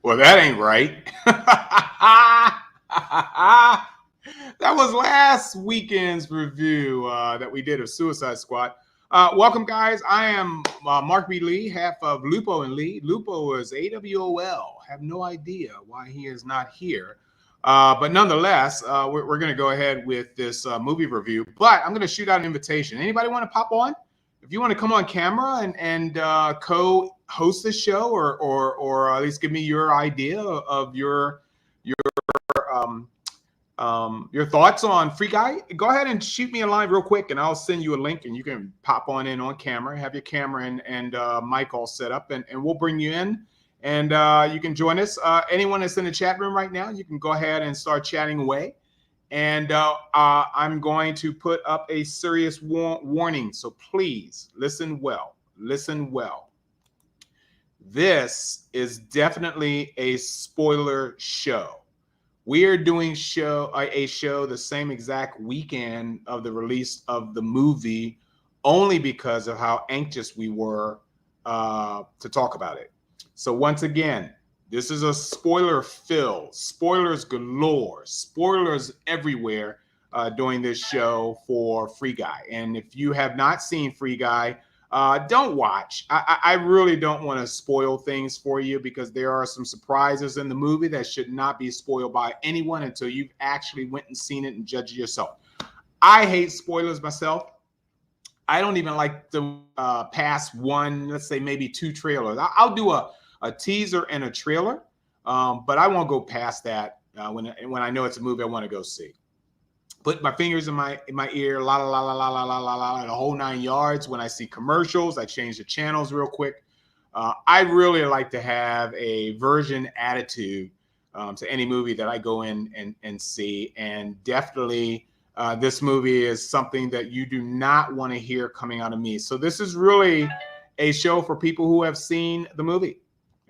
Well, that ain't right. That was last weekend's review that we did of Suicide Squad. Welcome, guys. I am Mark B. Lee, half of Lupo and Lee. Lupo is AWOL. Have no idea why he is not here. But nonetheless, we're going to go ahead with this movie review. But I'm going to shoot out an invitation. Anybody want to pop on? If you want to come on camera and co-host the show, or at least give me your idea of um, your thoughts on Free Guy, go ahead and shoot me a line real quick, and I'll send you a link, and you can pop on in on camera, have your camera and mic all set up, and we'll bring you in, and you can join us. Anyone that's in the chat room right now, you can go ahead and start chatting away. And I'm going to put up a serious warning. So please listen well. Listen well. This is definitely a spoiler show. We are doing a show the same exact weekend of the release of the movie, only because of how anxious we were to talk about it. So once again, this is a spoiler fill, spoilers galore, spoilers everywhere during this show for Free Guy. And if you have not seen Free Guy, don't watch. I really don't want to spoil things for you, because there are some surprises in the movie that should not be spoiled by anyone until you've actually went and seen it and judged it yourself. I hate spoilers myself. I don't even like to pass one, let's say maybe two trailers. I'll do a teaser and a trailer, but I won't go past that when I know it's a movie I want to go see. Put my fingers in my ear, la la la la la la la la la, the whole 9 yards. When I see commercials, I change the channels real quick. I really like to have a virgin attitude to any movie that I go in and see, and definitely this movie is something that you do not want to hear coming out of me. So this is really a show for people who have seen the movie.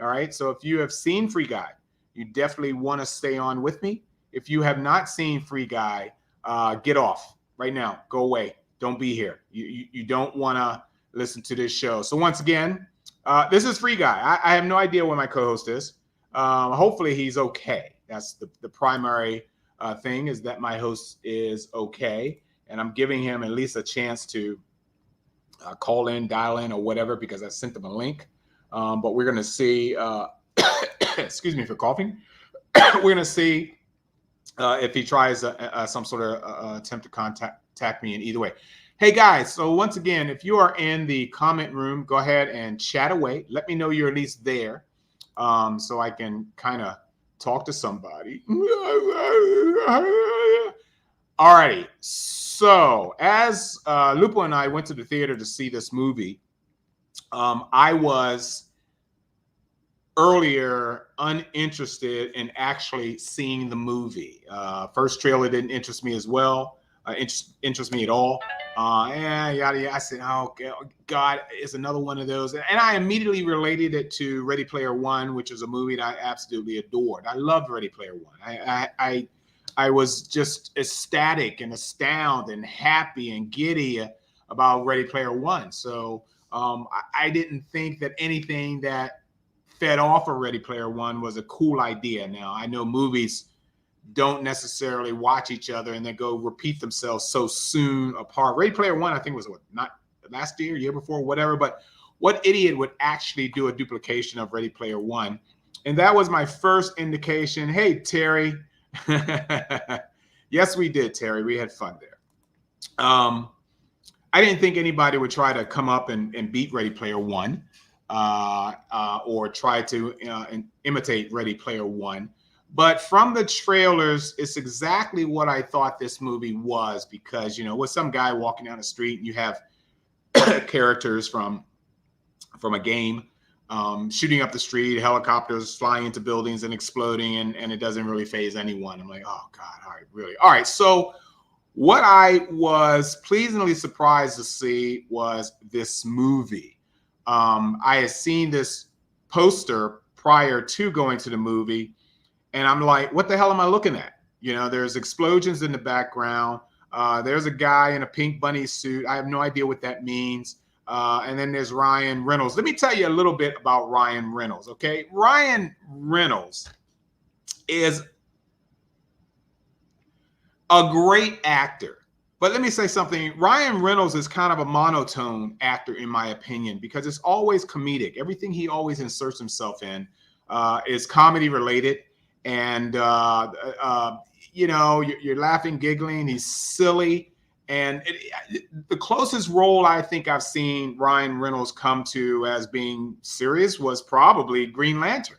All right. So if you have seen Free Guy, you definitely want to stay on with me. If you have not seen Free Guy, get off right now. Go away. Don't be here. You don't want to listen to this show. So once again, this is Free Guy. I have no idea where my co-host is. Hopefully he's okay. That's the primary thing, is that my host is okay. And I'm giving him at least a chance to call in, dial in, or whatever, because I sent him a link. But we're going to see, excuse me for coughing. We're going to see if he tries some sort of attempt to contact me in either way. Hey, guys, so once again, if you are in the comment room, go ahead and chat away. Let me know you're at least there, so I can kind of talk to somebody. All righty. So as Lupo and I went to the theater to see this movie, I was earlier uninterested in actually seeing the movie. First trailer didn't interest me as well, interest me at all. Yada. I said, oh God, it's another one of those. And I immediately related it to Ready Player One, which is a movie that I absolutely adored. I loved Ready Player One. I was just ecstatic and astounded and happy and giddy about Ready Player One. So I didn't think that anything that fed off of Ready Player One was a cool idea. Now, I know movies don't necessarily watch each other and then go repeat themselves so soon apart. Ready Player One, I think, was not last year before, whatever. But what idiot would actually do a duplication of Ready Player One? And that was my first indication. Hey, Terry. Yes, we did, Terry. We had fun there. I didn't think anybody would try to come up and beat Ready Player One, or try to imitate Ready Player One. But from the trailers, it's exactly what I thought this movie was, because, with some guy walking down the street and you have characters from a game shooting up the street, helicopters flying into buildings and exploding, and it doesn't really faze anyone. I'm like, oh God, all right, really? All right, so what I was pleasantly surprised to see was this movie. I had seen this poster prior to going to the movie, and I'm like, what the hell am I looking at? There's explosions in the background. There's a guy in a pink bunny suit. I have no idea what that means. And then there's Ryan Reynolds. Let me tell you a little bit about Ryan Reynolds, okay? Ryan Reynolds is a great actor. But let me say something. Ryan Reynolds is kind of a monotone actor, in my opinion, because it's always comedic. Everything he always inserts himself in is comedy related. And, you're laughing, giggling. He's silly. And the closest role I think I've seen Ryan Reynolds come to as being serious was probably Green Lantern.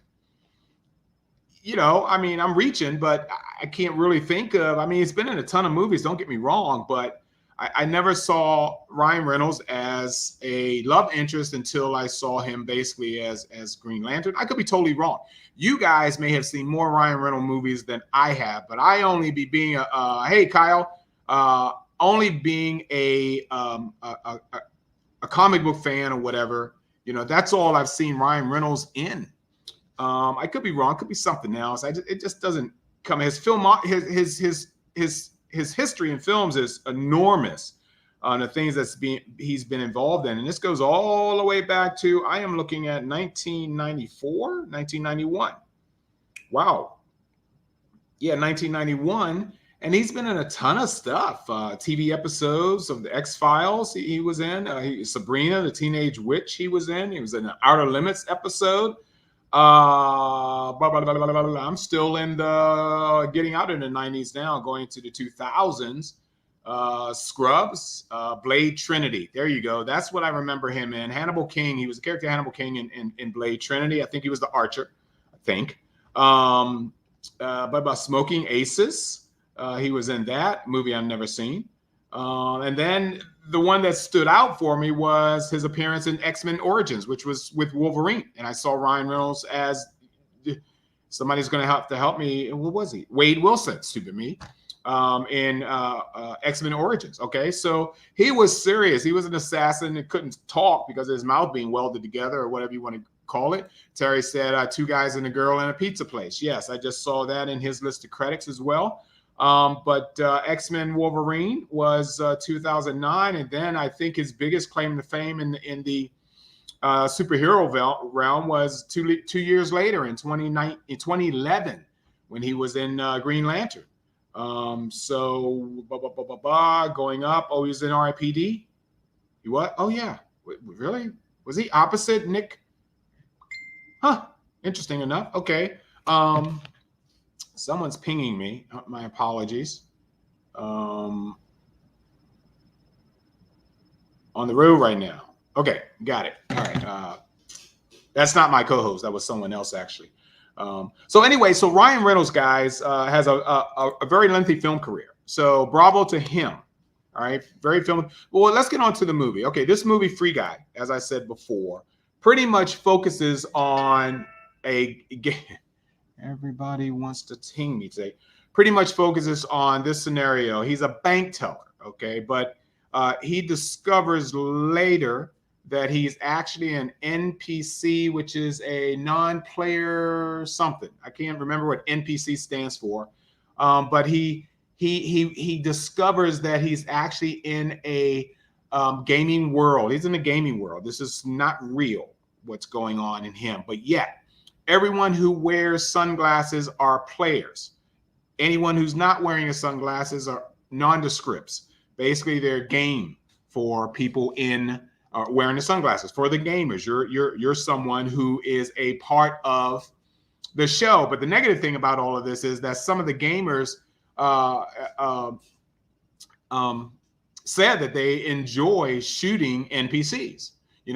I'm reaching, but I can't really think of, he's been in a ton of movies, don't get me wrong, but I never saw Ryan Reynolds as a love interest until I saw him basically as Green Lantern. I could be totally wrong. You guys may have seen more Ryan Reynolds movies than I have, but I only be being hey, Kyle, only being a comic book fan or whatever, that's all I've seen Ryan Reynolds in. I could be wrong. Could be something else. It just doesn't come. His history in films is enormous on the things he's been involved in, and this goes all the way back to, I am looking at 1994, 1991. Wow. Yeah, 1991, and he's been in a ton of stuff. TV episodes of the X-Files he was in. Sabrina, the Teenage Witch, he was in. He was in an Outer Limits episode. I'm still in the getting out in the 90s now, going to the 2000s. Scrubs, Blade Trinity. There you go. That's what I remember him in. Hannibal King. He was the character Hannibal King in Blade Trinity. I think he was the Archer. I think. But about Smoking Aces. He was in that movie I've never seen. And then the one that stood out for me was his appearance in X-Men Origins, which was with Wolverine. And I saw Ryan Reynolds as somebody's going to have to help me. What was he? Wade Wilson, stupid me, in X-Men Origins. Okay, so he was serious. He was an assassin and couldn't talk because of his mouth being welded together or whatever you want to call it. Terry said, 2 guys and a girl in a pizza place. Yes, I just saw that in his list of credits as well. But X-Men Wolverine was 2009, and then I think his biggest claim to fame in the superhero realm was two years later in 2011 when he was in Green Lantern. Going up. Oh, he was in R.I.P.D. He what? Oh yeah, really? Was he opposite Nick? Huh. Interesting enough. Okay. Someone's pinging me. My apologies. On the road right now. Okay, got it. All right. That's not my co-host. That was someone else, actually. So Ryan Reynolds, guys, has a very lengthy film career. So bravo to him. All right, very film. Well, let's get on to the movie. Okay, this movie, Free Guy, as I said before, pretty much focuses on a... Everybody wants to ting me today. Pretty much focuses on this scenario. He's a bank teller, okay? But he discovers later that he's actually an NPC, which is a non-player something. I can't remember what NPC stands for. But he discovers that he's actually in a gaming world. He's in a gaming world. This is not real, what's going on in him. But yet, everyone who wears sunglasses are players. Anyone who's not wearing sunglasses are nondescripts. Basically, they're game for people in wearing the sunglasses. For the gamers, you're someone who is a part of the show. But the negative thing about all of this is that some of the gamers said that they enjoy shooting NPCs.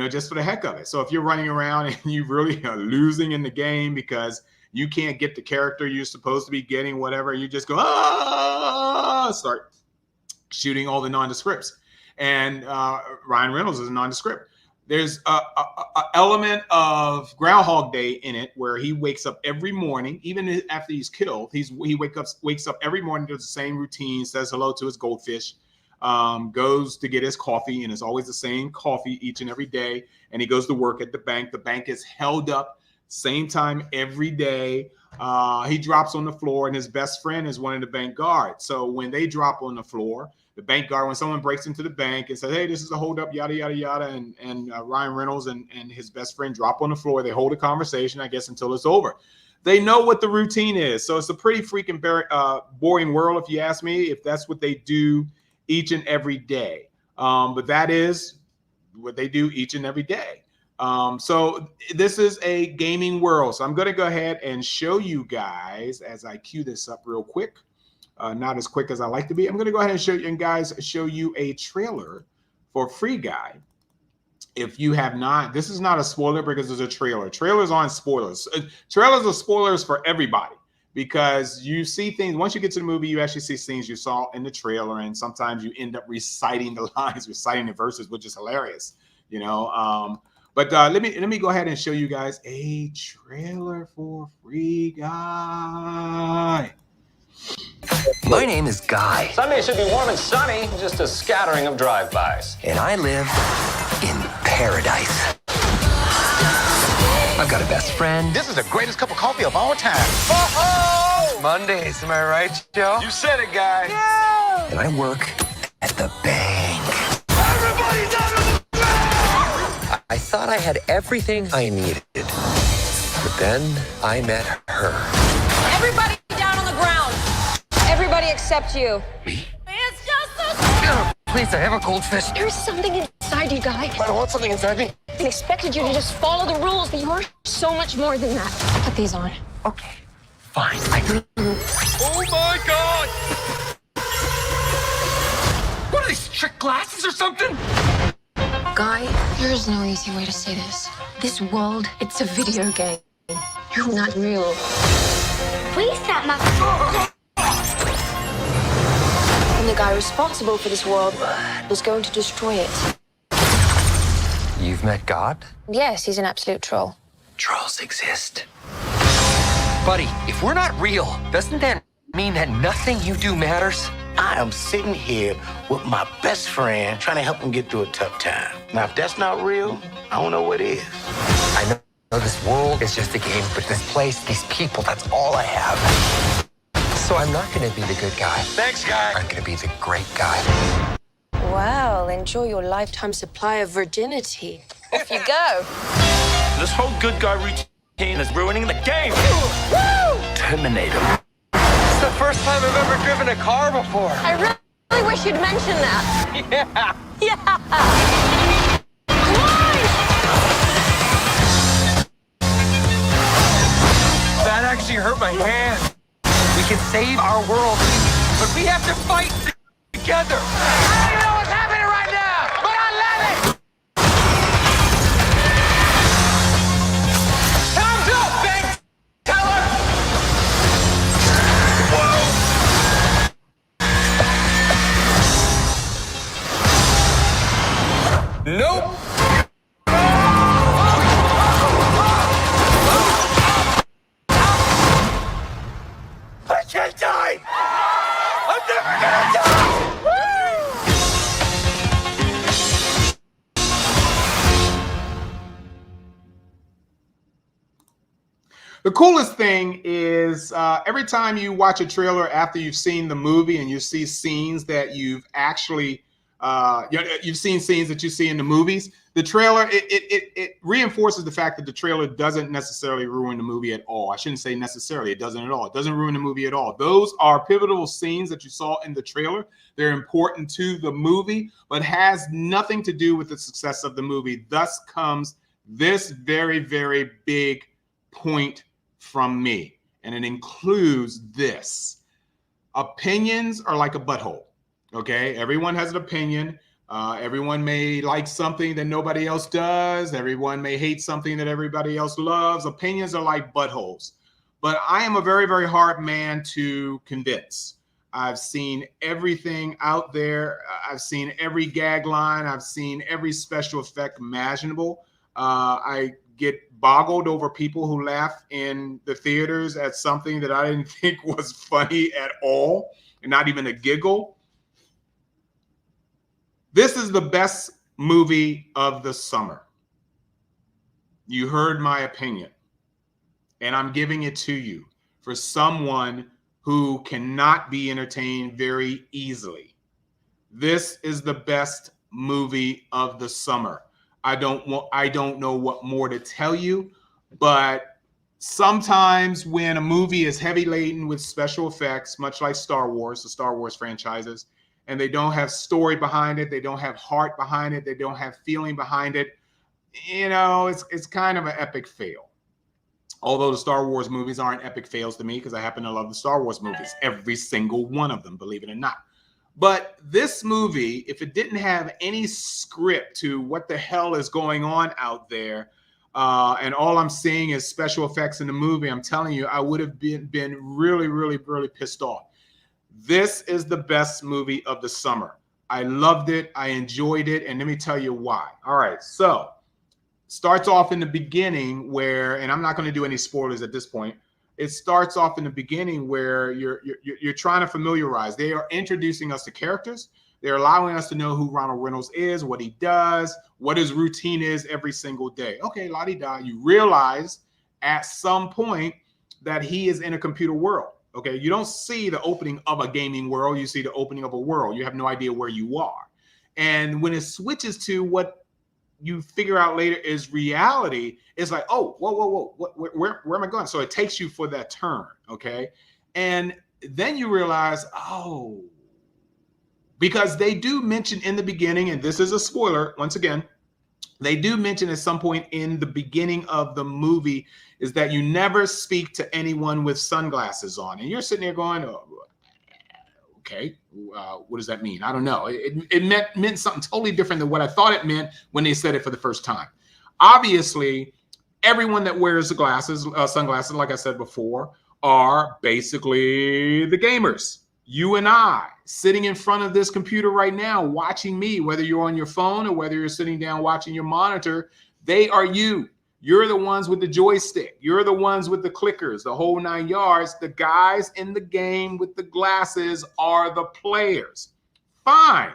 Just for the heck of it. So if you're running around and you really are losing in the game because you can't get the character you're supposed to be getting, whatever, you just go, start shooting all the nondescripts. And Ryan Reynolds is a nondescript. There's a element of Groundhog Day in it where he wakes up every morning, even after he's killed. He wakes up every morning, does the same routine, says hello to his goldfish. Goes to get his coffee, and it's always the same coffee each and every day. And he goes to work at the bank. The bank is held up same time every day. He drops on the floor, and his best friend is one of the bank guards. So when they drop on the floor, the bank guard, when someone breaks into the bank and says, hey, this is a holdup, yada, yada, yada, and Ryan Reynolds and his best friend drop on the floor. They hold a conversation, I guess, until it's over. They know what the routine is. So it's a pretty freaking boring world, if you ask me, if that's what they do each and every day. But that is what they do each and every day. So this is a gaming world. So I'm going to go ahead and show you guys as I cue this up real quick. Not as quick as I like to be. I'm going to go ahead and show you a trailer for Free Guy. If you have not, this is not a spoiler because there's a trailer. Trailers aren't spoilers. Trailers are spoilers for everybody because you see things. Once you get to the movie, you actually see things you saw in the trailer, and sometimes you end up reciting the lines, reciting the verses, which is hilarious, you know. But let me go ahead and show you guys a trailer for Free Guy. My name is Guy. Sunday should be warm and sunny, just a scattering of drive-bys. And I live in paradise. I've got a best friend. This is the greatest cup of coffee of all time. Oh! Mondays, am I right, Joe? You said it, Guy. Yeah! And I work at the bank. Everybody's out of the bank! I thought I had everything I needed. But then I met her. Everybody down on the ground. Everybody except you. Me? It's just a... Please, I have a goldfish. There's something inside you, Guy. I don't want something inside me. I expected you to just follow the rules, but you're so much more than that. Put these on. Okay, fine. Oh my God! What are these, trick glasses or something? Guy, there is no easy way to say this. This world, it's a video game. You're not real. Please stop my... And the guy responsible for this world was going to destroy it. You've met God? Yes, he's an absolute troll. Trolls exist. Buddy, if we're not real, doesn't that mean that nothing you do matters? I am sitting here with my best friend trying to help him get through a tough time. Now, if that's not real, I don't know what is. I know this world is just a game, but this place, these people, that's all I have. So I'm not going to be the good guy. Thanks, Guy. I'm going to be the great guy. Well, enjoy your lifetime supply of virginity. Off you go. This whole good guy routine is ruining the game. Terminator. It's the first time I've ever driven a car before. I really wish you'd mention that. Yeah. Yeah. Come on! That actually hurt my hand. We can save our world, but we have to fight together. I don't know what's happening right now, but I love it. Time's up, bank teller. Whoa. Nope. I can't die! I'm never gonna die! The coolest thing is every time you watch a trailer after you've seen the movie and you see scenes that you've actually you've seen scenes that you see in the movies, the trailer it reinforces the fact that the trailer doesn't necessarily ruin the movie at all. I shouldn't say necessarily, it doesn't at all. It doesn't ruin the movie at all. Those are pivotal scenes that you saw in the trailer. They're important to the movie, but has nothing to do with the success of the movie. Thus comes this very, very big point from me, and it includes this. Opinions are like a butthole. Okay, everyone has an opinion. Everyone may like something that nobody else does. Everyone may hate something that everybody else loves. Opinions are like buttholes. But I am a very, very hard man to convince. I've seen everything out there. I've seen every gag line. I've seen every special effect imaginable. I get boggled over people who laugh in the theaters at something that I didn't think was funny at all, and not even a giggle. This is the best movie of the summer. You heard my opinion. and I'm giving it to you for someone who cannot be entertained very easily. This is the best movie of the summer. I don't know what more to tell you, but sometimes when a movie is heavy laden with special effects, much like Star Wars, the Star Wars franchises, and they don't have story behind it, they don't have heart behind it, they don't have feeling behind it, you know, it's kind of an epic fail. Although the Star Wars movies aren't epic fails to me, because I happen to love the Star Wars movies, every single one of them, believe it or not. But this movie, if it didn't have any script to what the hell is going on out there, and all I'm seeing is special effects in the movie, I'm telling you, I would have been really, really, really pissed off. This is the best movie of the summer. I loved it. I enjoyed it. And let me tell you why. All right. So starts off in the beginning where, and I'm not going to do any spoilers at this point. It starts off in the beginning where you're trying to familiarize. They are introducing us to characters. They're allowing us to know who Ronald Reynolds is, what he does, what his routine is every single day. Okay, la-di-da. You realize at some point that he is in a computer world. Okay, you don't see the opening of a gaming world. You see the opening of a world. You have no idea where you are. And when it switches to what you figure out later is reality, it's like, oh, whoa, where am I going? So it takes you for that turn, okay? And then you realize, oh, because they do mention in the beginning, and this is a spoiler, once again, they do mention at some point in the beginning of the movie is that you never speak to anyone with sunglasses on. And you're sitting there going, oh, okay, what does that mean? I don't know. It meant something totally different than what I thought it meant when they said it for the first time. Obviously, everyone that wears the glasses, sunglasses, like I said before, are basically the gamers. You and I, sitting in front of this computer right now, watching me, whether you're on your phone or whether you're sitting down watching your monitor, they are you. You're the ones with the joystick. You're the ones with the clickers, the whole 9 yards. The guys in the game with the glasses are the players. Fine.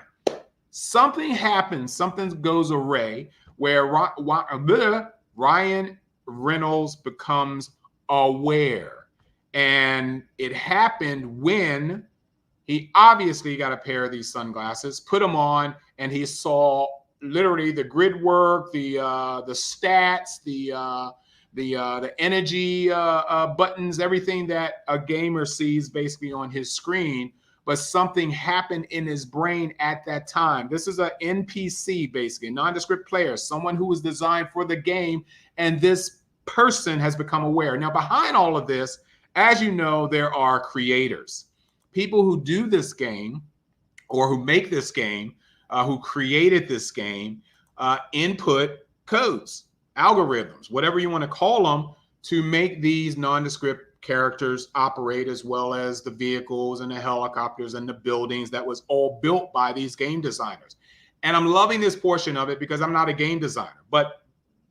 Something happens, something goes awry where Ryan Reynolds becomes aware. And it happened when he obviously got a pair of these sunglasses, put them on, and he saw literally the grid work, the stats, the energy buttons, everything that a gamer sees basically on his screen. But something happened in his brain at that time. This is an NPC, basically, nondescript player, someone who was designed for the game, and this person has become aware. Now, behind all of this, as you know, there are creators. People who do this game or who make this game, who created this game, input codes, algorithms, whatever you want to call them, to make these nondescript characters operate, as well as the vehicles and the helicopters and the buildings. That was all built by these game designers. And I'm loving this portion of it because I'm not a game designer. But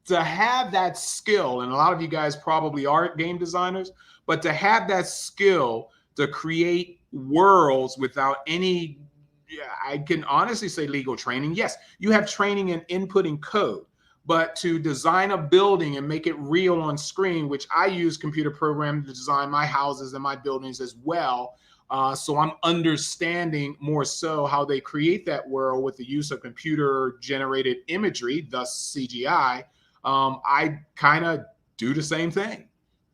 to have that skill, and a lot of you guys probably are game designers, but to have that skill to create worlds without any, I can honestly say, legal training. Yes, you have training in inputting code, but to design a building and make it real on screen, which I use computer programming to design my houses and my buildings as well. So I'm understanding more so how they create that world with the use of computer generated imagery, thus CGI. I kind of do the same thing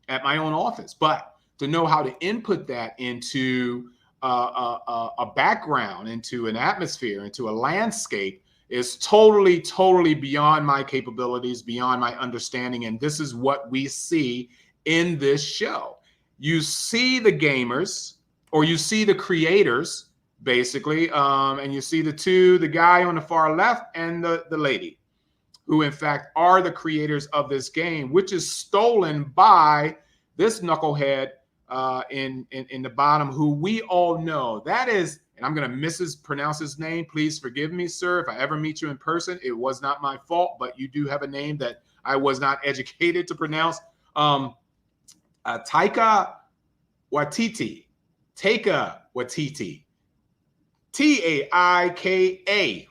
at my own office, but to know how to input that into a background, into an atmosphere, into a landscape is totally, totally beyond my capabilities, beyond my understanding. And this is what we see in this show. You see the gamers, or you see the creators, basically, and you see the guy on the far left and the lady, who in fact are the creators of this game, which is stolen by this knucklehead in the bottom, who we all know. That is, and I'm going to mispronounce his name. Please forgive me, sir. If I ever meet you in person, it was not my fault, but you do have a name that I was not educated to pronounce. Taika Waititi. Taika Waititi. Taika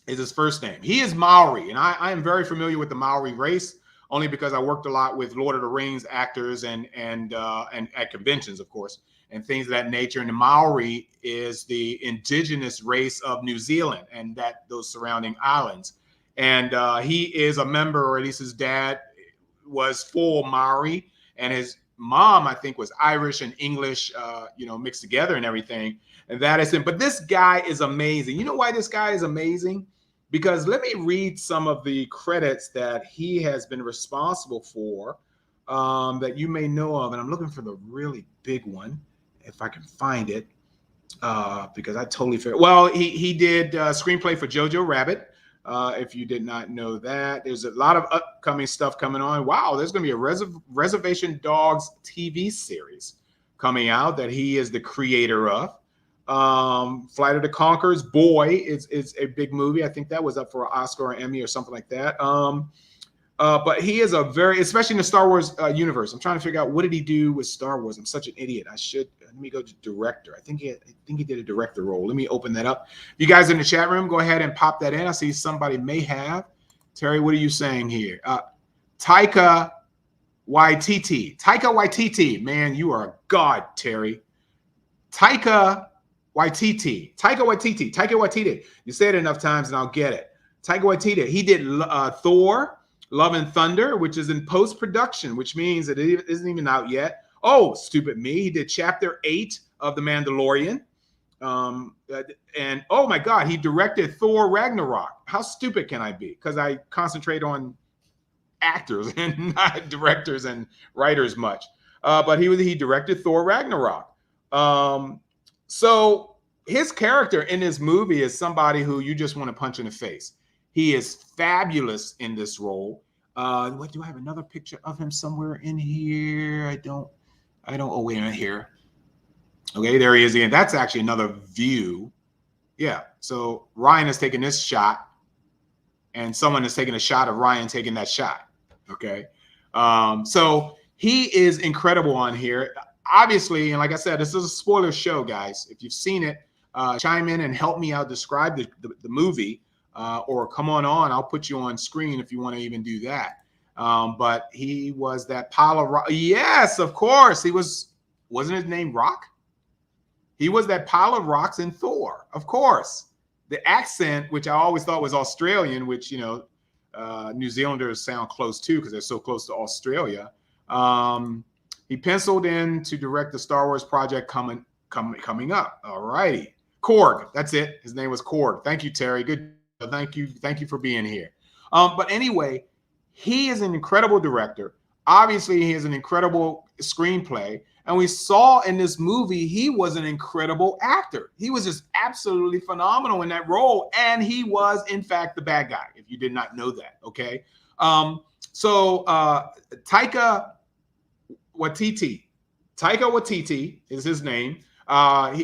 is his first name. He is Maori, and I am very familiar with the Maori race. only because I worked a lot with Lord of the Rings actors and at conventions, of course, and things of that nature. And the Maori is the indigenous race of New Zealand and those surrounding islands. And he is a member, or at least his dad was full Maori, and his mom, I think, was Irish and English, mixed together and everything. And that is him. But this guy is amazing. You know why this guy is amazing? Because let me read some of the credits that he has been responsible for that you may know of. And I'm looking for the really big one, if I can find it, because I totally forgot. Well, he did screenplay for Jojo Rabbit. If you did not know that, there's a lot of upcoming stuff coming on. Wow, there's going to be a Reservation Dogs TV series coming out that he is the creator of. Flight of the Conchords, Boy is a big movie. I think that was up for an Oscar or Emmy or something like that. But he is especially in the Star Wars universe. I'm trying to figure out, what did he do with Star Wars? I'm such an idiot. Let me go to director. I think he did a director role. Let me open that up. You guys in the chat room, go ahead and pop that in. I see somebody may have. Terry, what are you saying here? Taika Waititi. Taika Waititi. Man, you are a god, Terry. Taika Waititi. You say it enough times and I'll get it. Taika Waititi. He did Thor, Love and Thunder, which is in post-production, which means that it isn't even out yet. Oh, stupid me. He did Chapter 8 of The Mandalorian. And oh my God, he directed Thor Ragnarok. How stupid can I be? Because I concentrate on actors and not directors and writers much. But he directed Thor Ragnarok. So his character in this movie is somebody who you just want to punch in the face. He is fabulous in this role. What do I have another picture of him somewhere in here? I don't. Oh, wait a minute here. Okay, there he is again. That's actually another view. Yeah. So Ryan is taking this shot, and someone is taking a shot of Ryan taking that shot. Okay. So he is incredible on here. Obviously, and like I said, this is a spoiler show, guys. If you've seen it, chime in and help me out describe the movie. Or come on, I'll put you on screen if you want to even do that. But he was that pile of rock. Yes, of course. Wasn't his name Rock? He was that pile of rocks in Thor, of course. The accent, which I always thought was Australian, which, New Zealanders sound close to because they're so close to Australia. He penciled in to direct the Star Wars project coming up. All righty. Korg, that's it. His name was Korg. Thank you, Terry. Good. Thank you for being here. But anyway, he is an incredible director. Obviously, he has an incredible screenplay. And we saw in this movie, he was an incredible actor. He was just absolutely phenomenal in that role. And he was, in fact, the bad guy, if you did not know that. Okay. So Taika Waititi is his name.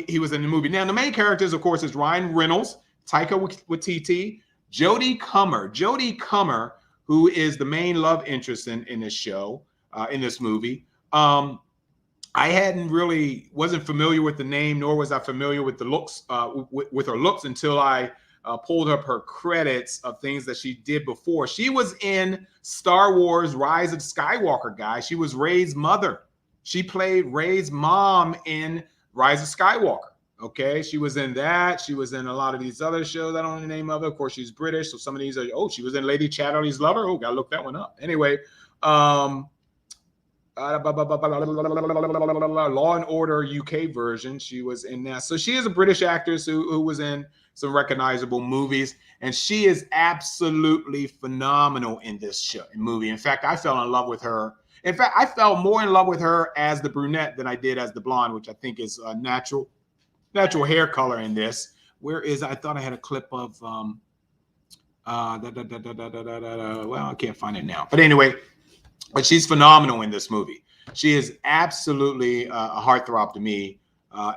He was in the movie. Now, the main characters, of course, is Ryan Reynolds, Taika Waititi, Jodie Comer, who is the main love interest in this show, in this movie. I wasn't familiar with the name, nor was I familiar with the looks, with her looks until I pulled up her credits of things that she did before. She was in Star Wars Rise of Skywalker, guys. She was Rey's mother. She played Rey's mom in Rise of Skywalker. Okay, she was in that. She was in a lot of these other shows. I don't know the name of it. Of course, she's British, so some of these are. Oh, she was in Lady Chatterley's Lover. Oh, gotta look that one up. Anyway, Law and Order UK version. She was in that. So she is a British actress who was in some recognizable movies, and she is absolutely phenomenal in this movie. In fact, I fell in love with her. In fact, I fell more in love with her as the brunette than I did as the blonde, which I think is natural hair color in this. I thought I had a clip of well, I can't find it now. But anyway, she's phenomenal in this movie. She is absolutely a heartthrob to me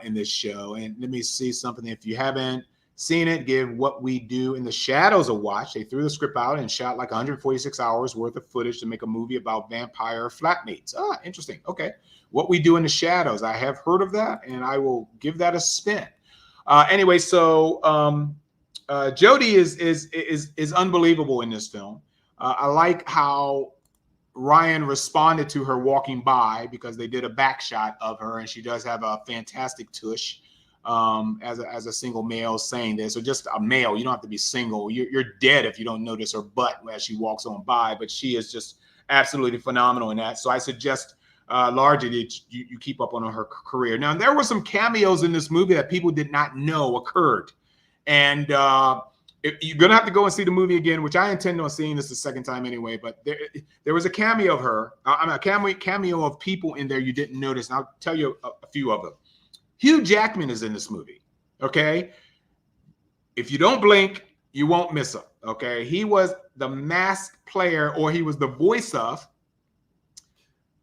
in this show. And let me see something. If you haven't seen it, give What We Do in the Shadows a watch. They threw the script out and shot like 146 hours worth of footage to make a movie about vampire flatmates. Interesting. Okay. What We Do in the Shadows. I have heard of that, and I will give that a spin. Anyway, so Jodie is unbelievable in this film. I like how Ryan responded to her walking by because they did a back shot of her, and she does have a fantastic tush as a single male saying this, or just a male. You don't have to be single. You're dead if you don't notice her butt as she walks on by, but she is just absolutely phenomenal in that. So I suggest largely that you keep up on her career. Now, there were some cameos in this movie that people did not know occurred. And you're going to have to go and see the movie again, which I intend on seeing this the second time anyway. But there was a cameo of her, a cameo of people in there you didn't notice. And I'll tell you a few of them. Hugh Jackman is in this movie, okay? If you don't blink, you won't miss him, okay? He was the masked player, or he was the voice of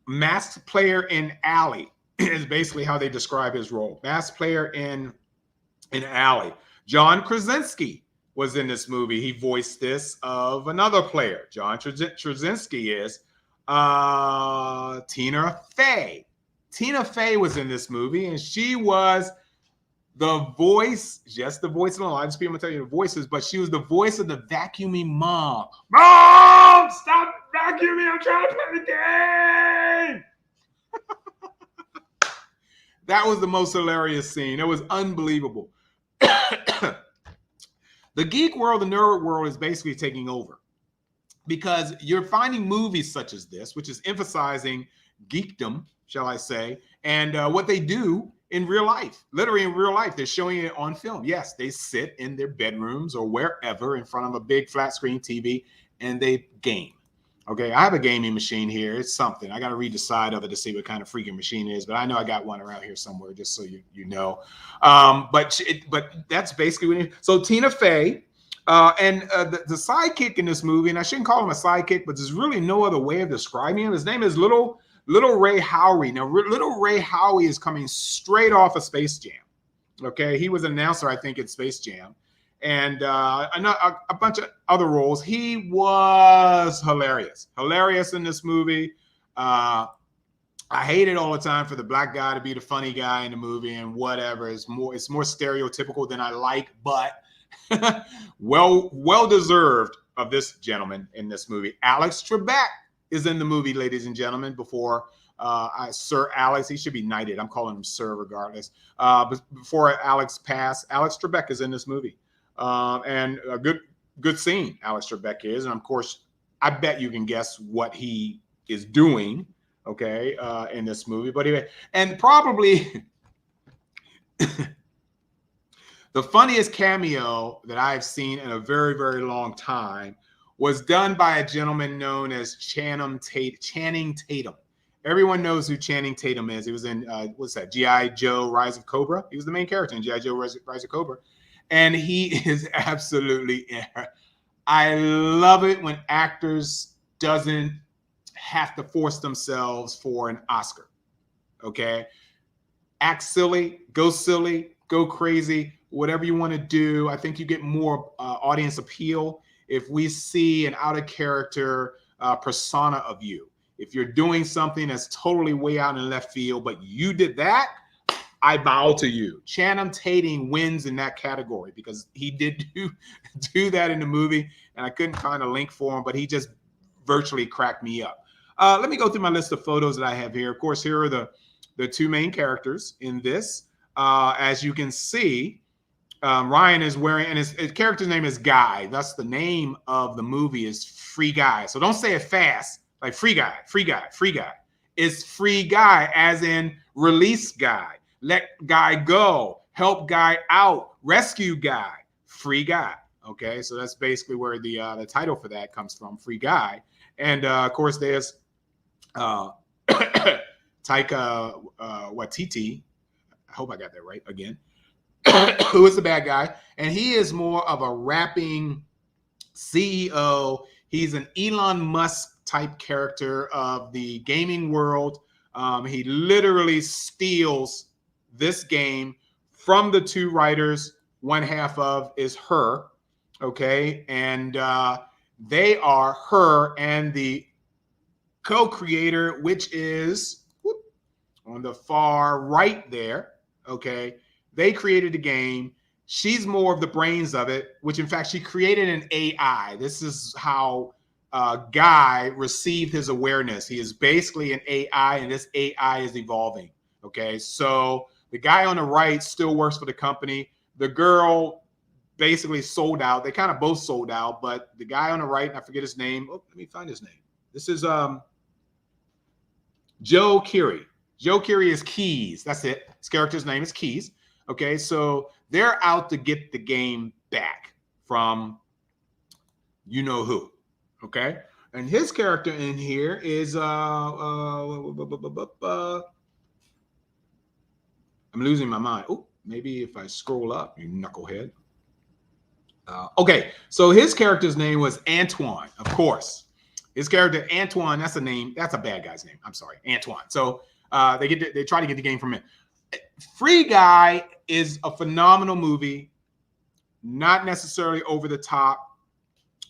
masked player in Alley, is basically how they describe his role. Masked player in Alley. John Krasinski was in this movie. He voiced this of another player. John Krasinski is Tina Fey. Tina Fey was in this movie, and she was the voice, just the voice alone. I just be able to tell you the voices, but she was the voice of the vacuuming mom. Mom, stop vacuuming! I'm trying to play the game. That was the most hilarious scene. It was unbelievable. The geek world, the nerd world is basically taking over because you're finding movies such as this, which is emphasizing geekdom, shall I say, and what they do in real life, literally in real life. They're showing it on film. Yes, they sit in their bedrooms or wherever in front of a big flat screen TV and they game. Okay, I have a gaming machine here. It's something. I got to read the side of it to see what kind of freaking machine it is, but I know I got one around here somewhere, just so you know. But that's basically what it is. So Tina Fey and the sidekick in this movie, and I shouldn't call him a sidekick, but there's really no other way of describing him. His name is Little Ray Howie. Now, Little Ray Howie is coming straight off of Space Jam. Okay, he was an announcer, I think, in Space Jam. And a bunch of other roles. He was hilarious in this movie. I hate it all the time for the black guy to be the funny guy in the movie and whatever. It's more stereotypical than I like, but well deserved of this gentleman in this movie. Alex Trebek is in the movie, ladies and gentlemen. Before Sir Alex, he should be knighted. I'm calling him Sir regardless. But before Alex passed, Alex Trebek is in this movie. And a good scene, Alex Trebek is. And of course, I bet you can guess what he is doing, okay, in this movie. But anyway, and probably the funniest cameo that I've seen in a very, very long time was done by a gentleman known as Channing Tatum. Everyone knows who Channing Tatum is. He was in, what's that, G.I. Joe, Rise of Cobra. He was the main character in G.I. Joe, Rise of Cobra. And he is absolutely, I love it when actors doesn't have to force themselves for an Oscar, okay? Act silly, go crazy, whatever you want to do. I think you get more audience appeal if we see an out-of-character persona of you. If you're doing something that's totally way out in left field, but you did that, I bow to you. Channing Tatum wins in that category because he did do that in the movie, and I couldn't find a link for him, but he just virtually cracked me up. Let me go through my list of photos that I have here. Of course, here are the two main characters in this. As you can see, Ryan is wearing, and his character's name is Guy. That's the name of the movie, is Free Guy. So don't say it fast, like Free Guy. It's Free Guy, as in release guy. Let guy go, help guy out, rescue guy, Free Guy. Okay, so that's basically where the title for that comes from, Free Guy. And of course, there's Taika Waititi. I hope I got that right again. Who is the bad guy? And he is more of a rapping CEO. He's an Elon Musk type character of the gaming world. He literally steals this game from the two writers. One half of is her, okay, and they are her and the co-creator, which is on the far right there, okay. They created the game. She's more of the brains of it, which in fact she created an AI. This is how guy received his awareness. He is basically an AI, and this AI is evolving. Okay, so the guy on the right still works for the company. The girl basically sold out. They kind of both sold out, but the guy on the right, I forget his name. Oh, let me find his name. This is Joe Keery. Joe Keery is Keys. That's it. His character's name is Keys. Okay, so they're out to get the game back from you know who. Okay, and his character in here is I'm losing my mind. Oh, maybe if I scroll up, you knucklehead. Okay, so his character's name was Antoine, of course. His character Antoine, that's a name, that's a bad guy's name. I'm sorry, Antoine. So they try to get the game from him. Free Guy is a phenomenal movie, not necessarily over the top,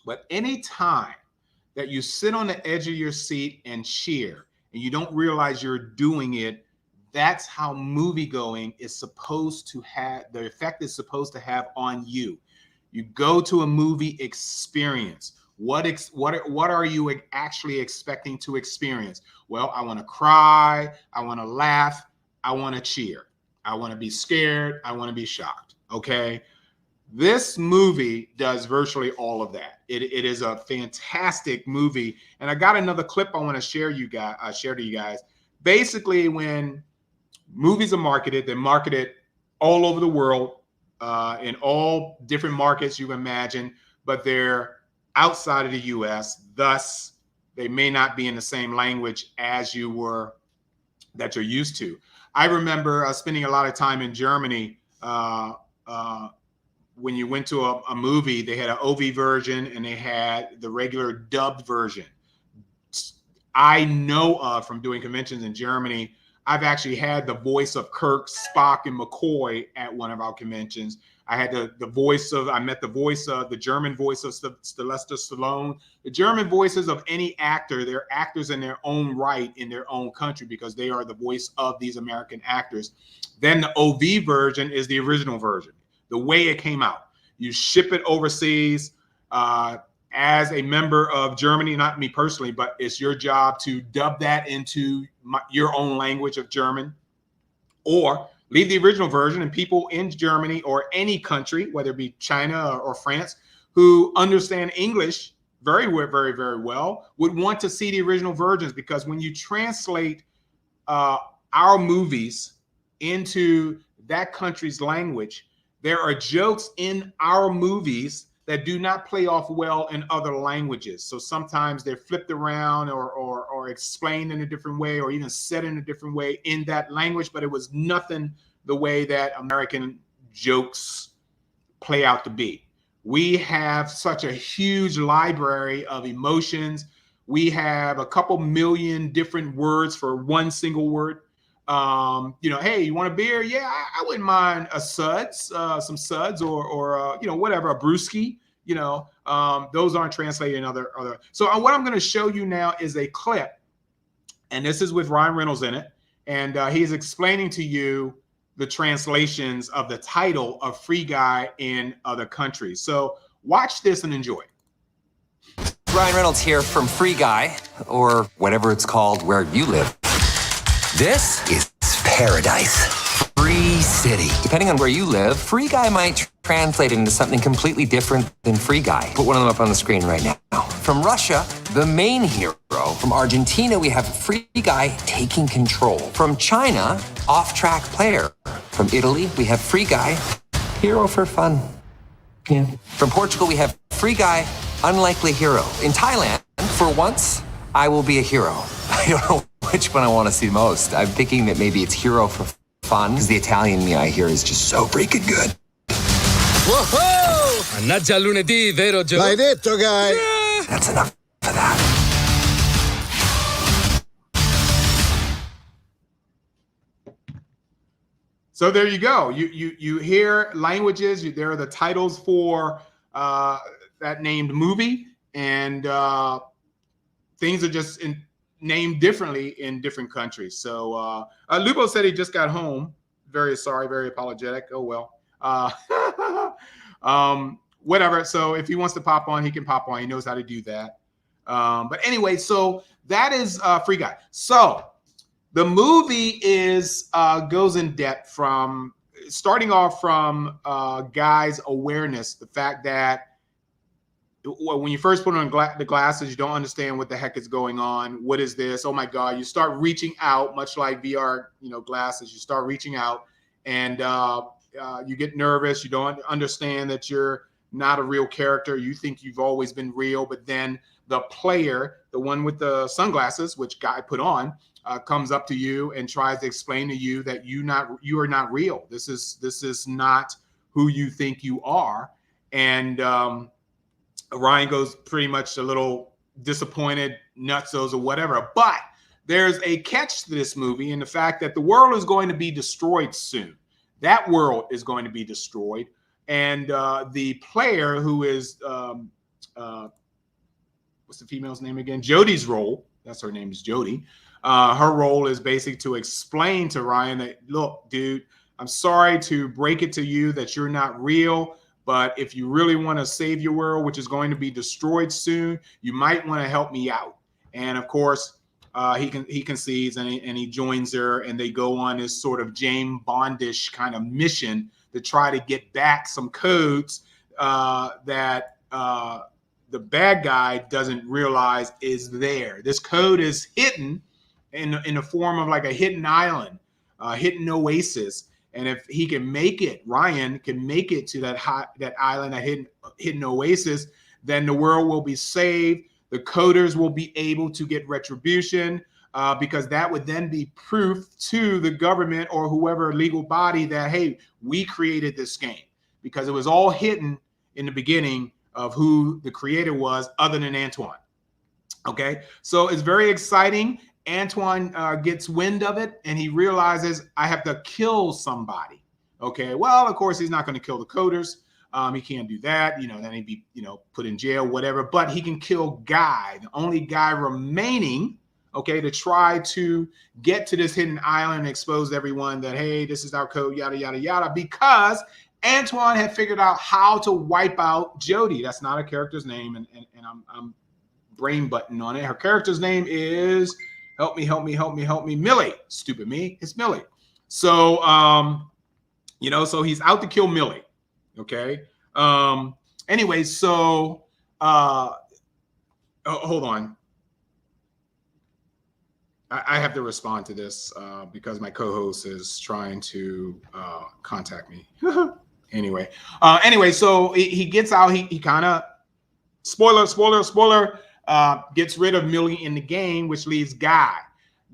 but any time that you sit on the edge of your seat and cheer and you don't realize you're doing it, that's how movie going is supposed to have, the effect is supposed to have on you. You go to a movie experience. What are you actually expecting to experience? Well, I want to cry. I want to laugh. I want to cheer. I want to be scared. I want to be shocked. Okay. This movie does virtually all of that. It is a fantastic movie. And I got another clip I want to share to you guys. Basically, when movies are marketed, they're marketed all over the world, in all different markets you can imagine, but they're outside of the US. Thus, they may not be in the same language as you're used to. I remember spending a lot of time in Germany. When you went to a movie, they had an OV version and they had the regular dubbed version. I know of from doing conventions in Germany, I've actually had the voice of Kirk, Spock, and McCoy at one of our conventions. I had I met the German voice of Sylvester Stallone. The German voices of any actor, they're actors in their own right in their own country because they are the voice of these American actors. Then the OV version is the original version, the way it came out. You ship it overseas as a member of Germany, not me personally, but it's your job to dub that into your own language of German, or leave the original version, and people in Germany or any country, whether it be China or France, who understand English very, very, very well, would want to see the original versions, because when you translate our movies into that country's language, there are jokes in our movies that do not play off well in other languages. So sometimes they're flipped around or explained in a different way, or even said in a different way in that language, but it was nothing the way that American jokes play out to be. We have such a huge library of emotions. We have a couple million different words for one single word. Hey, you want a beer? Yeah, I wouldn't mind a suds, some suds, or whatever, a brewski. Those aren't translated in other. So what I'm going to show you now is a clip, and this is with Ryan Reynolds in it, and he's explaining to you the translations of the title of Free Guy in other countries. So watch this and enjoy. Ryan Reynolds here from Free Guy, or whatever it's called where you live. This is paradise. Free city. Depending on where you live, Free Guy might translate into something completely different than Free Guy. Put one of them up on the screen right now. From Russia, the main hero. From Argentina, we have Free Guy taking control. From China, off-track player. From Italy, we have Free Guy, hero for fun. Yeah. From Portugal, we have Free Guy, unlikely hero. In Thailand, for once, I will be a hero. I don't know which one I want to see most. I'm thinking that maybe it's hero for fun, because the Italian me I hear is just so freaking good. Whoa! Mannaggia lunedì, vero Joe? L'hai detto, Guy. Yeah. That's enough for that. So there you go. You hear languages. There are the titles for that named movie, and things are just named differently in different countries. So Lupo said he just got home. Very sorry, very apologetic. Oh well. Whatever. So if he wants to pop on, he can pop on. He knows how to do that. But anyway, so that is Free Guy. So the movie is goes in depth from starting off from Guy's awareness, the fact that when you first put on the glasses, you don't understand what the heck is going on. What is this? Oh my God! You start reaching out, much like VR, glasses. You start reaching out, and you get nervous. You don't understand that you're not a real character. You think you've always been real, but then the player, the one with the sunglasses, which Guy put on, comes up to you and tries to explain to you that you are not real. This is not who you think you are, and Ryan goes pretty much a little disappointed, nutsos or whatever. But there's a catch to this movie in the fact that the world is going to be destroyed soon. That world is going to be destroyed. And the player who is, what's the female's name again? Jodie's role. That's her name is Jodie. Her role is basically to explain to Ryan that, look, dude, I'm sorry to break it to you that you're not real. But if you really want to save your world, which is going to be destroyed soon, you might want to help me out. And of course, he concedes and he joins her, and they go on this sort of James Bondish kind of mission to try to get back some codes that the bad guy doesn't realize is there. This code is hidden in the form of like a hidden island, hidden oasis. And if he can make it, Ryan can make it to that island, that hidden oasis, then the world will be saved. The coders will be able to get retribution because that would then be proof to the government or whoever legal body that, hey, we created this game, because it was all hidden in the beginning of who the creator was other than Antoine. Okay, so it's very exciting. Antoine gets wind of it and he realizes, I have to kill somebody. Okay, well, of course, he's not going to kill the coders. He can't do that. Then he'd be, put in jail, whatever. But he can kill Guy, the only guy remaining, okay, to try to get to this hidden island and expose everyone that, hey, this is our code, yada, yada, yada, because Antoine had figured out how to wipe out Jodie. That's not a character's name, and I'm brain button on it. Her character's name is... Help me, Millie. Stupid me. It's Millie. So, so he's out to kill Millie. Okay. Anyway, so, hold on. I have to respond to this because my co-host is trying to contact me. Anyway, so he gets out. He kind of, spoiler, gets rid of Millie in the game, which leaves Guy.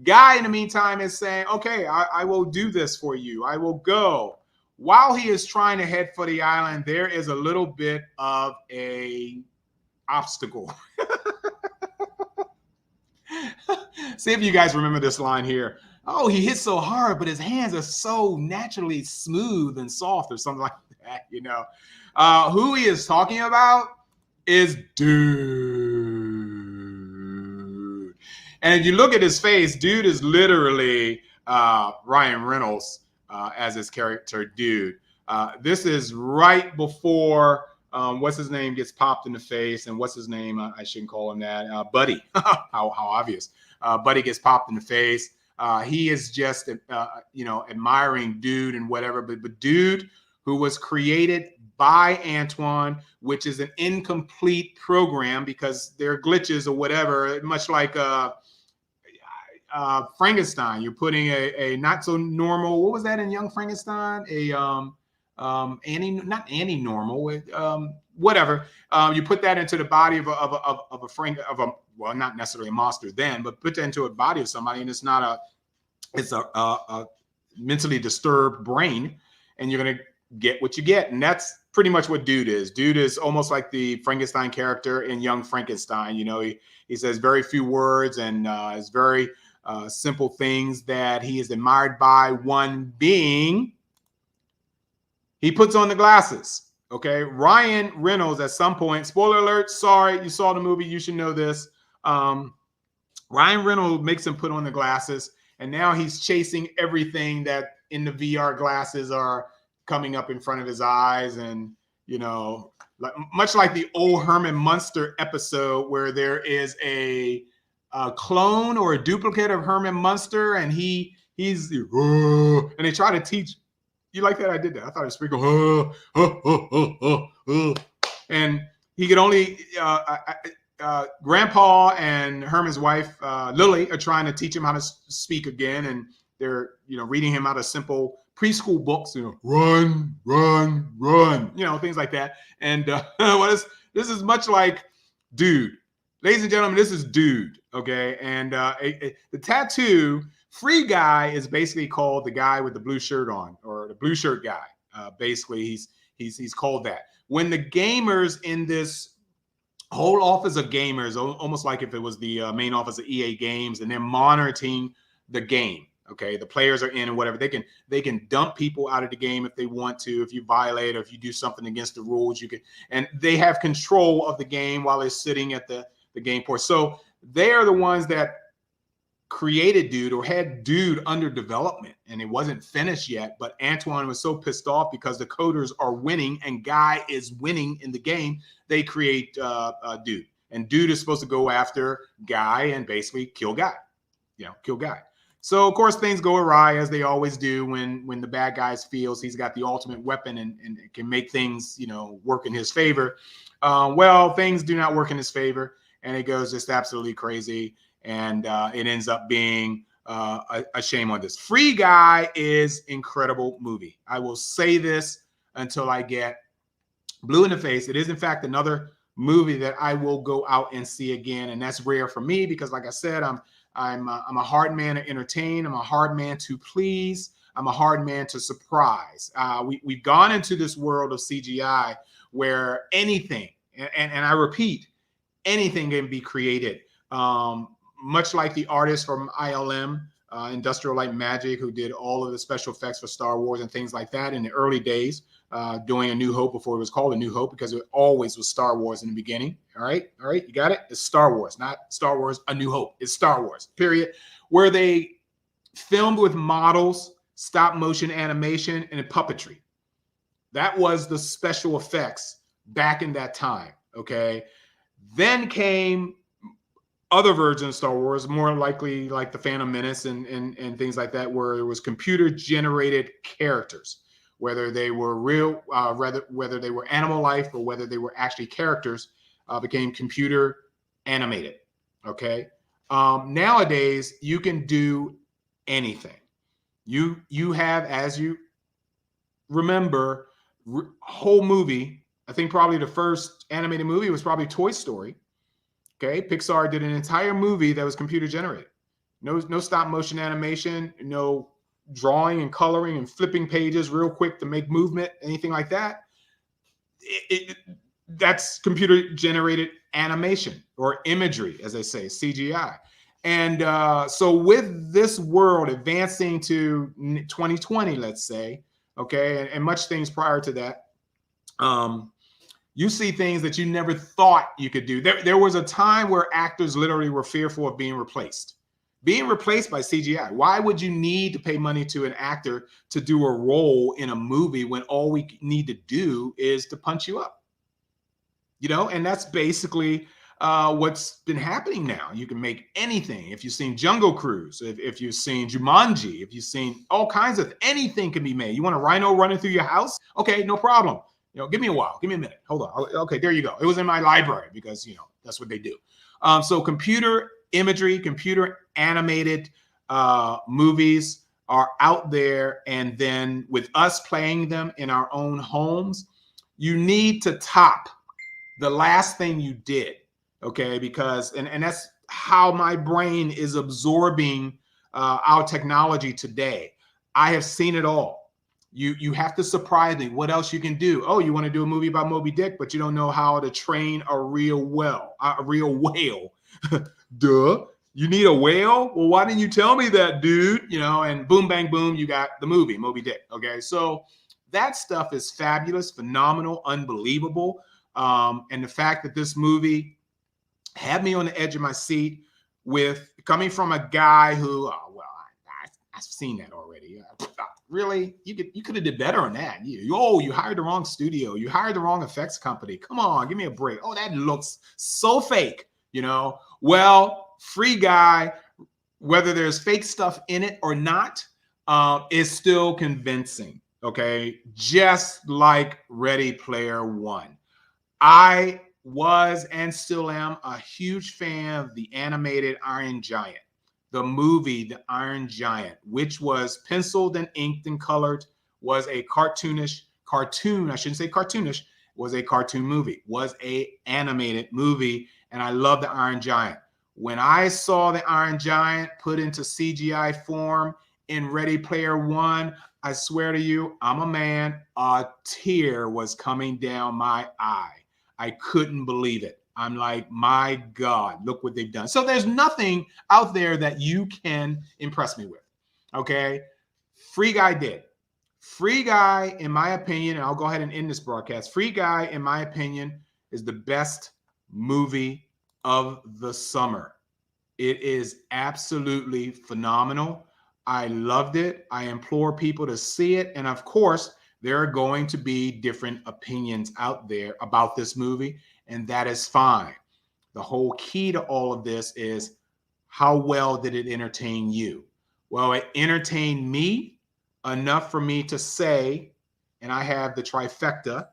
Guy, in the meantime, is saying, okay, I will do this for you. I will go. While he is trying to head for the island, there is a little bit of a obstacle. See if you guys remember this line here. Oh, he hit so hard, but his hands are so naturally smooth and soft or something like that, Who he is talking about is Dude. And if you look at his face, Dude is literally Ryan Reynolds as his character, Dude. This is right before what's his name gets popped in the face, and what's his name? I shouldn't call him that. Buddy. how obvious. Buddy gets popped in the face. He is just, admiring Dude and whatever. But Dude, who was created by Antoine, which is an incomplete program because there are glitches or whatever, much like Frankenstein. You're putting a not so normal, what was that in Young Frankenstein? Not anti-normal, whatever. You put that into the body of a well, not necessarily a monster then, but put that into a body of somebody, and it's a mentally disturbed brain, and you're gonna get what you get. And that's pretty much what Dude is. Dude is almost like the Frankenstein character in Young Frankenstein. He says very few words and is very simple things that he is admired by, one being he puts on the glasses. Okay, Ryan Reynolds at some point, spoiler alert, sorry, you saw the movie, you should know this. Ryan Reynolds makes him put on the glasses, and now he's chasing everything that in the VR glasses are coming up in front of his eyes, and much like the old Herman Munster episode where there is a clone or a duplicate of Herman Munster, and he's and they try to teach. You like that? I did that. I thought it was pretty cool. And he could only Grandpa and Herman's wife Lily are trying to teach him how to speak again, and they're reading him out of simple preschool books, run, things like that. And this is much like Dude. Ladies and gentlemen, this is Dude, okay? And the tattoo, Free Guy, is basically called the guy with the blue shirt on, or the blue shirt guy. Basically, he's called that. When the gamers in this whole office of gamers, almost like if it was the main office of EA Games, and they're monitoring the game. Okay, the players are in and whatever. They can dump people out of the game if they want to, if you violate or if you do something against the rules, you can, and they have control of the game while they're sitting at the game port. So they are the ones that created Dude, or had Dude under development, and it wasn't finished yet. But Antoine was so pissed off because the coders are winning and Guy is winning in the game. They create Dude, and Dude is supposed to go after Guy and basically kill Guy. Kill Guy. So, of course, things go awry, as they always do when the bad guy feels he's got the ultimate weapon and can make things, work in his favor. Well, things do not work in his favor, and it goes just absolutely crazy, and it ends up being a shame on this. Free Guy is incredible movie. I will say this until I get blue in the face. It is, in fact, another movie that I will go out and see again, and that's rare for me because, like I said, I'm a hard man to entertain. I'm a hard man to please. I'm a hard man to surprise. We've gone into this world of CGI where anything, and I repeat, anything can be created. Much like the artist from ILM, Industrial Light and Magic, who did all of the special effects for Star Wars and things like that in the early days, doing A New Hope before it was called A New Hope, because it always was Star Wars in the beginning. All right, you got it? It's Star Wars, not Star Wars A New Hope. It's Star Wars, period. Where they filmed with models, stop motion animation, and puppetry. That was the special effects back in that time, okay? Then came other versions of Star Wars, more likely like the Phantom Menace and things like that, where it was computer-generated characters, whether they were real, whether they were animal life or whether they were actually characters, became computer animated. Okay. Nowadays, you can do anything. You have, as you remember, whole movie. I think probably the first animated movie was probably Toy Story. Okay, Pixar did an entire movie that was computer generated. No stop motion animation, no drawing and coloring and flipping pages real quick to make movement, anything like that. That's computer generated animation, or imagery, as they say, CGI. And so with this world advancing to 2020, let's say, okay, and much things prior to that, you see things that you never thought you could do. There was a time where actors literally were fearful of being replaced by CGI. Why would you need to pay money to an actor to do a role in a movie when all we need to do is to punch you up? And that's basically what's been happening now. You can make anything. If you've seen Jungle Cruise, if you've seen Jumanji, if you've seen all kinds of, anything can be made. You want a rhino running through your house? Okay, no problem. Give me a while. Give me a minute. Hold on. Okay, there you go. It was in my library because, that's what they do. So computer imagery, computer animated movies are out there. And then with us playing them in our own homes, you need to top the last thing you did. Okay, because, and that's how my brain is absorbing our technology today. I have seen it all. You have to surprise me. What else you can do? Oh, you want to do a movie about Moby Dick, but you don't know how to train a real whale. Duh. You need a whale? Well, why didn't you tell me that, dude? And boom, bang, boom, you got the movie, Moby Dick. Okay, so that stuff is fabulous, phenomenal, unbelievable. And the fact that this movie had me on the edge of my seat, with coming from a guy who, I've seen that already. Really? You could have did better on that. You hired the wrong studio. You hired the wrong effects company. Come on, give me a break. Oh, that looks so fake, you know? Well, Free Guy, whether there's fake stuff in it or not, is still convincing, okay? Just like Ready Player One. I was and still am a huge fan of the animated Iron Giant, the movie The Iron Giant, which was penciled and inked and colored, was a cartoon, I shouldn't say cartoonish, was a cartoon movie, was a animated movie, and I love The Iron Giant. When I saw The Iron Giant put into CGI form in Ready Player One, I swear to you, I'm a man, a tear was coming down my eye. I couldn't believe it. I'm like, my God, look what they've done. So there's nothing out there that you can impress me with, okay? Free Guy did. Free Guy, in my opinion, and I'll go ahead and end this broadcast, Free Guy, in my opinion, is the best movie of the summer. It is absolutely phenomenal. I loved it. I implore people to see it. And of course, there are going to be different opinions out there about this movie, and that is fine. The whole key to all of this is, how well did it entertain you? Well, it entertained me enough for me to say, and I have the trifecta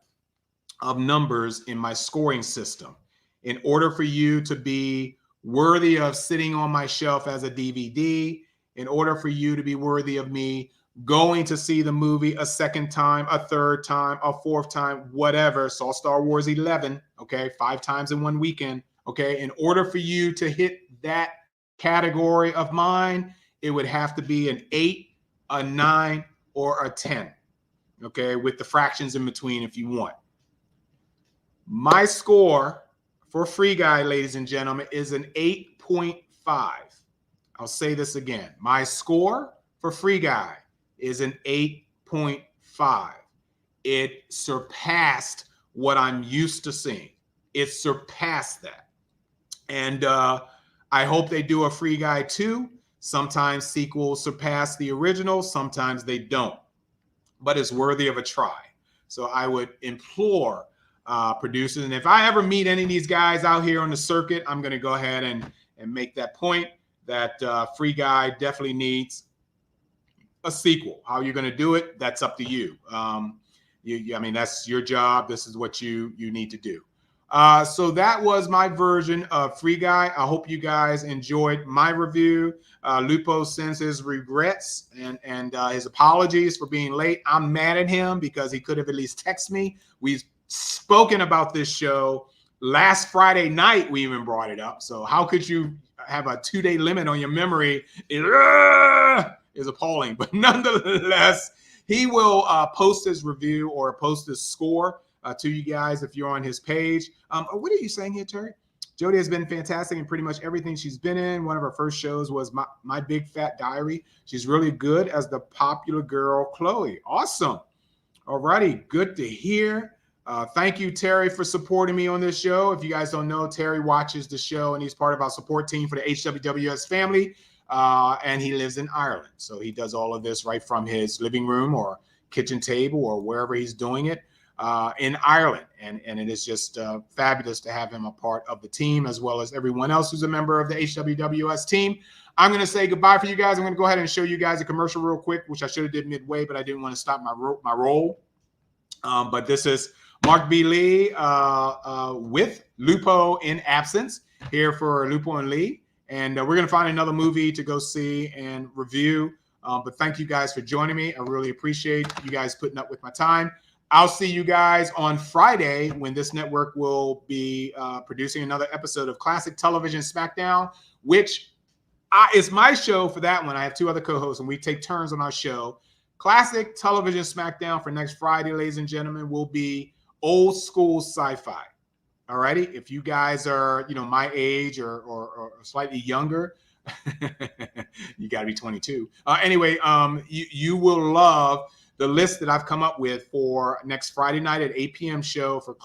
of numbers in my scoring system. In order for you to be worthy of sitting on my shelf as a DVD, in order for you to be worthy of me going to see the movie a second time, a third time, a fourth time, whatever. Saw Star Wars 11, okay, 5 times in one weekend, okay. In order for you to hit that category of mine, it would have to be an 8, a 9, or a 10, okay, with the fractions in between if you want. My score for Free Guy, ladies and gentlemen, is an 8.5. I'll say this again. My score for Free Guy is an 8.5. It surpassed what I'm used to seeing. It surpassed that. And I hope they do a Free Guy 2. Sometimes sequels surpass the original, sometimes they don't. But it's worthy of a try. So I would implore producers, and if I ever meet any of these guys out here on the circuit, I'm going to go ahead and make that point that Free Guy definitely needs a sequel. How you're going to do it, that's up to you. I mean, that's your job. This is what you need to do. So that was my version of Free Guy. I hope you guys enjoyed my review. Lupo sends his regrets and his apologies for being late. I'm mad at him because he could have at least texted me. We've spoken about this show last Friday night. We even brought it up. So how could you have a 2-day limit on your memory? Is appalling, but nonetheless, he will post his review or post his score to you guys if you're on his page. What are you saying here, Terry? Jody has been fantastic in pretty much everything she's been in. One of her first shows was My Big Fat Diary. She's really good as the popular girl, Chloe. Awesome. All righty. Good to hear. Thank you, Terry, for supporting me on this show. If you guys don't know, Terry watches the show, and he's part of our support team for the HWWS family. And he lives in Ireland. So he does all of this right from his living room or kitchen table or wherever he's doing it in Ireland. And it is just fabulous to have him a part of the team, as well as everyone else who's a member of the HWWS team. I'm going to say goodbye for you guys. I'm going to go ahead and show you guys a commercial real quick, which I should have did midway, but I didn't want to stop my roll. But this is Mark B. Lee with Lupo in absence here for Lupo and Lee. And we're going to find another movie to go see and review. But thank you guys for joining me. I really appreciate you guys putting up with my time. I'll see you guys on Friday when this network will be producing another episode of Classic Television SmackDown, which is my show for that one. I have 2 other co-hosts, and we take turns on our show. Classic Television SmackDown for next Friday, ladies and gentlemen, will be old school sci-fi. All righty. If you guys are, my age or slightly younger, you got to be 22. Anyway, you will love the list that I've come up with for next Friday night at 8 p.m. show for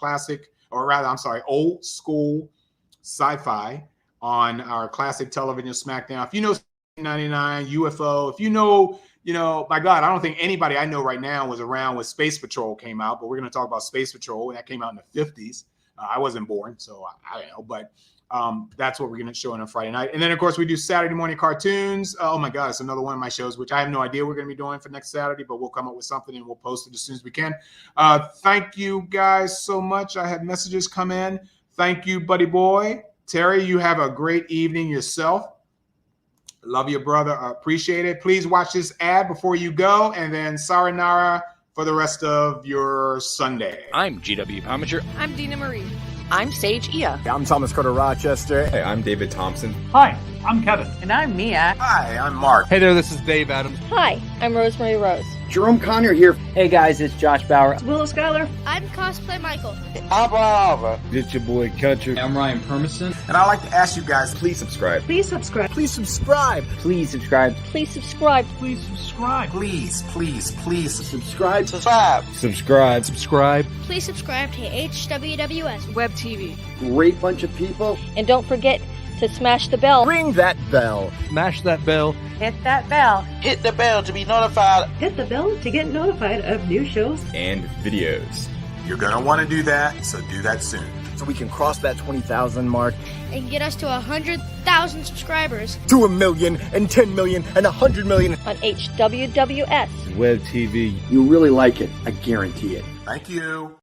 old school sci-fi on our Classic Television SmackDown. If you know 99 UFO, if you know you know, my God, I don't think anybody I know right now was around when Space Patrol came out, but we're going to talk about Space Patrol. That came out in the 50s. I wasn't born, so I don't know, but that's what we're going to show on a Friday night. And then, of course, we do Saturday morning cartoons. Oh, my God, it's another one of my shows, which I have no idea we're going to be doing for next Saturday, but we'll come up with something and we'll post it as soon as we can. Thank you guys so much. I had messages come in. Thank you, buddy boy. Terry, you have a great evening yourself. Love you, brother. I appreciate it. Please watch this ad before you go, and then Saranara for the rest of your Sunday. I'm GW Pomager. I'm Dina Marie. I'm Sage Ia. I'm Thomas Carter Rochester. Hey, I'm David Thompson. Hi, I'm Kevin. And I'm Mia. Hi, I'm Mark. Hey there, this is Dave Adams. Hi, I'm Rosemary Rose. Jerome Conner here. Hey guys, it's Josh Bauer. It's Willow Schuyler. I'm Cosplay Michael. Abba. It's your boy Country. I'm Ryan Permison. And I'd like to ask you guys, please subscribe. Please subscribe. Please subscribe. Please subscribe. Please subscribe. Please subscribe. Please subscribe. Subscribe. Subscribe. Please subscribe to HWWS Web TV. Great bunch of people. And don't forget to smash the bell. Ring that bell. Smash that bell. Hit that bell. Hit the bell to be notified. Hit the bell to get notified of new shows and videos. You're going to want to do that, so do that soon. So we can cross that 20,000 mark. And get us to 100,000 subscribers. To 1 million, and 10 million, and 100 million. On HWWS. Web TV. You'll really like it. I guarantee it. Thank you.